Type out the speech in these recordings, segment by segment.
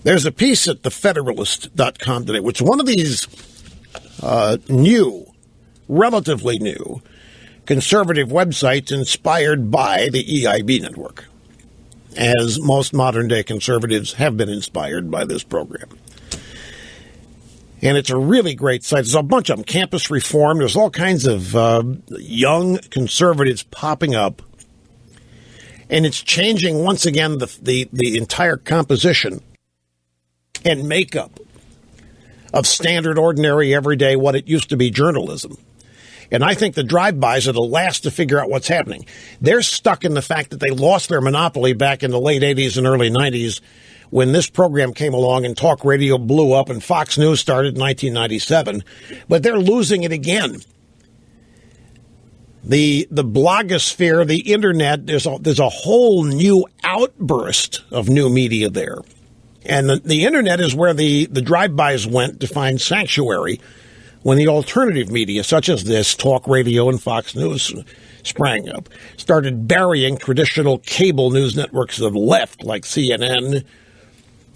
There's a piece at thefederalist.com today, which is one of these new, relatively new, conservative websites inspired by the EIB network, as most modern-day conservatives have been inspired by this program. And it's a really great site. There's a bunch of them. Campus Reform. There's all kinds of young conservatives popping up. And it's changing, once again, the entire composition and makeup of standard, ordinary, everyday, what it used to be journalism. And I think the drive-bys are the last to figure out what's happening. They're stuck in the fact that they lost their monopoly back in the late 80s and early 90s when this program came along and talk radio blew up and Fox News started in 1997. But they're losing it again. The blogosphere, the internet, there's a whole new outburst of new media there. And the internet is where the drive-bys went to find sanctuary when the alternative media, such as this, talk radio and Fox News, sprang up, started burying traditional cable news networks to the left, like CNN,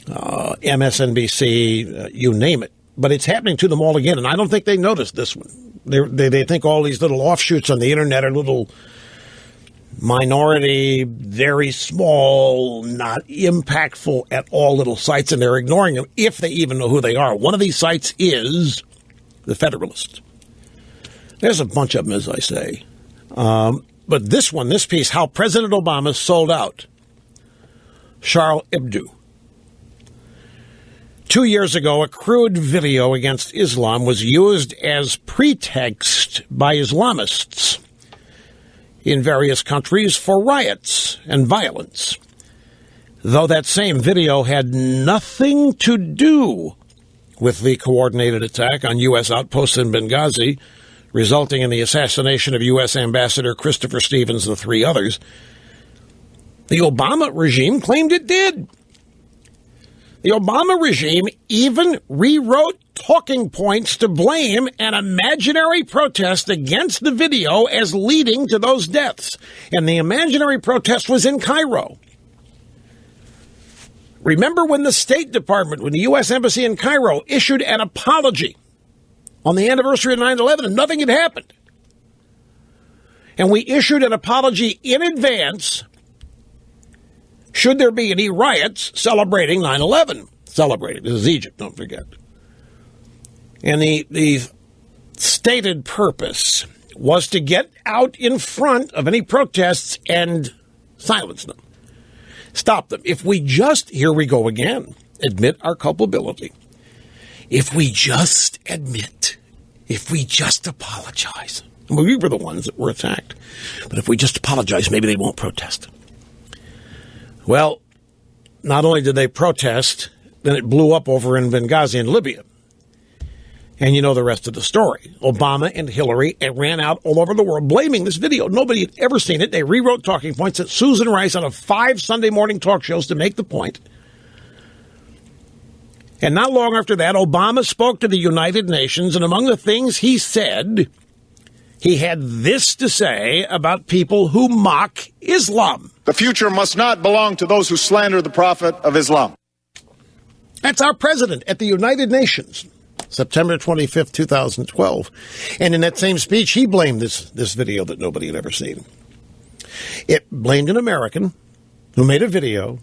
MSNBC, you name it. But it's happening to them all again, and I don't think they noticed this one. They think all these little offshoots on the internet are little minority, very small, not impactful at all little sites, and they're ignoring them if they even know who they are. One of these sites is The Federalist. There's a bunch of them, as I say. But this piece, How President Obama Sold Out Charlie Hebdo. 2 years ago, a crude video against Islam was used as pretext by Islamists in various countries for riots and violence, though that same video had nothing to do with the coordinated attack on U.S. outposts in Benghazi, resulting in the assassination of U.S. Ambassador Christopher Stevens and 3 others. The Obama regime claimed it did. The Obama regime even rewrote talking points to blame an imaginary protest against the video as leading to those deaths. And the imaginary protest was in Cairo. Remember when the State Department, when the U.S. Embassy in Cairo issued an apology on the anniversary of 9/11 and nothing had happened? And we issued an apology in advance should there be any riots celebrating 9/11. Celebrating. This is Egypt, don't forget. And the stated purpose was to get out in front of any protests and silence them. Stop them. If we just, here we go again, admit our culpability. If we just admit, if we just apologize. We were the ones that were attacked. But if we just apologize, maybe they won't protest. Well, not only did they protest, then it blew up over in Benghazi in Libya. And you know the rest of the story. Obama and Hillary ran out all over the world blaming this video. Nobody had ever seen it. They rewrote talking points at Susan Rice on a 5 Sunday morning talk shows to make the point. And not long after that, Obama spoke to the United Nations, and among the things he said, he had this to say about people who mock Islam. The future must not belong to those who slander the prophet of Islam. That's our president at the United Nations, September 25th, 2012. And in that same speech, he blamed this video that nobody had ever seen. It blamed an American who made a video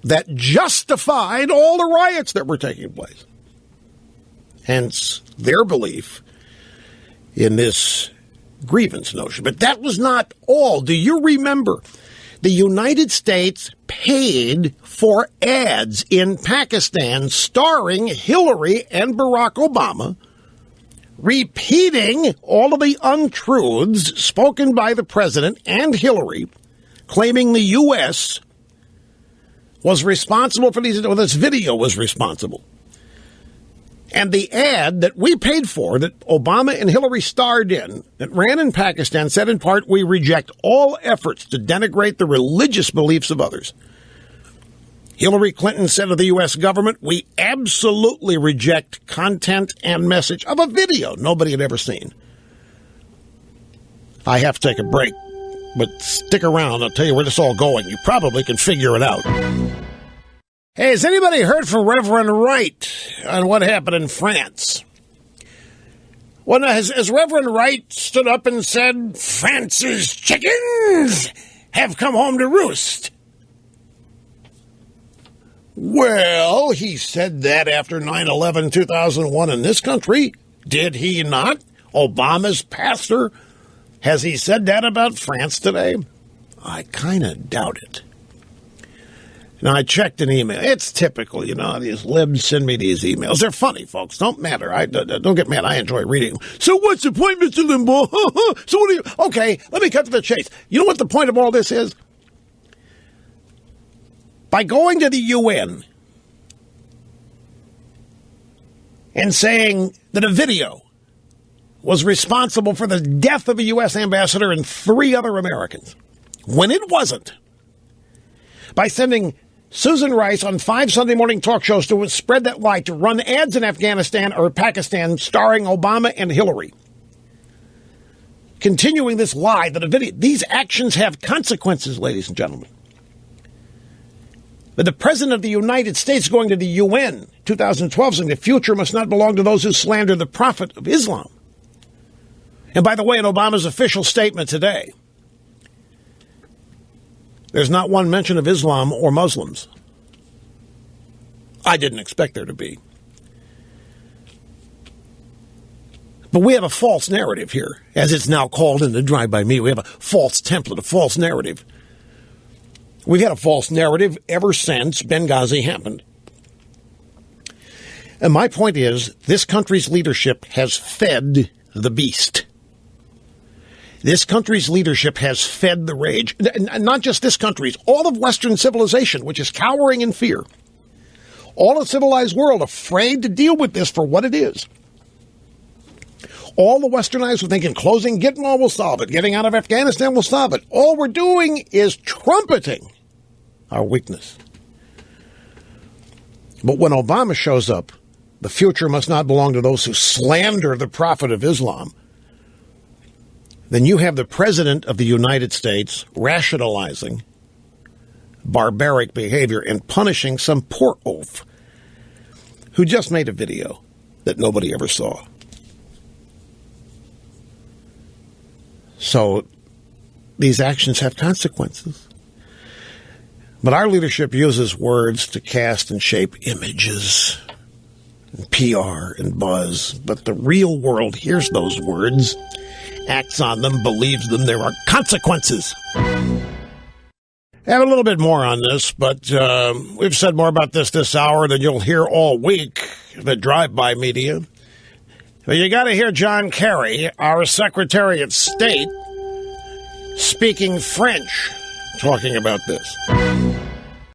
that justified all the riots that were taking place. Hence, their belief in this grievance notion. But that was not all. Do you remember? The United States paid for ads in Pakistan starring Hillary and Barack Obama, repeating all of the untruths spoken by the president and Hillary, claiming the U.S. was responsible for these, or this video was responsible. And the ad that we paid for, that Obama and Hillary starred in, that ran in Pakistan, said in part, we reject all efforts to denigrate the religious beliefs of others. Hillary Clinton said of the U.S. government, we absolutely reject content and message of a video nobody had ever seen. I have to take a break, but stick around. I'll tell you where this is all going. You probably can figure it out. Hey, has anybody heard from Reverend Wright on what happened in France? Well, has Reverend Wright stood up and said, France's chickens have come home to roost? Well, he said that after 9/11/2001 in this country. Did he not? Obama's pastor. Has he said that about France today? I kind of doubt it. Now, I checked an email. It's typical, these libs send me these emails. They're funny, folks. Don't matter. Don't get mad. I enjoy reading them. So what's the point, Mr. Limbaugh? So what do you... Okay, let me cut to the chase. You know what the point of all this is? By going to the UN and saying that a video was responsible for the death of a U.S. ambassador and 3 other Americans, when it wasn't, by sending Susan Rice on 5 Sunday morning talk shows to spread that lie, to run ads in Afghanistan or Pakistan starring Obama and Hillary. Continuing this lie that a video, these actions have consequences, ladies and gentlemen. But the President of the United States going to the UN, 2012, saying the future must not belong to those who slander the Prophet of Islam. And by the way, in Obama's official statement today, there's not one mention of Islam or Muslims. I didn't expect there to be. But we have a false narrative here, as it's now called in the Drive-By Me. We have a false template, a false narrative. We've had a false narrative ever since Benghazi happened. And my point is, this country's leadership has fed the beast. This country's leadership has fed the rage. Not just this country's, all of Western civilization, which is cowering in fear. All the civilized world afraid to deal with this for what it is. All the Westernized were thinking closing Gitmo will solve it. Getting out of Afghanistan will solve it. All we're doing is trumpeting our weakness. But when Obama shows up, the future must not belong to those who slander the Prophet of Islam. Then you have the President of the United States rationalizing barbaric behavior and punishing some poor oaf who just made a video that nobody ever saw. So these actions have consequences. But our leadership uses words to cast and shape images, and PR and buzz. But the real world hears those words, acts on them, believes them. There are consequences. I have a little bit more on this, but we've said more about this hour than you'll hear all week in the Drive-By media. But you got to hear John Kerry, our Secretary of State, speaking French, talking about this.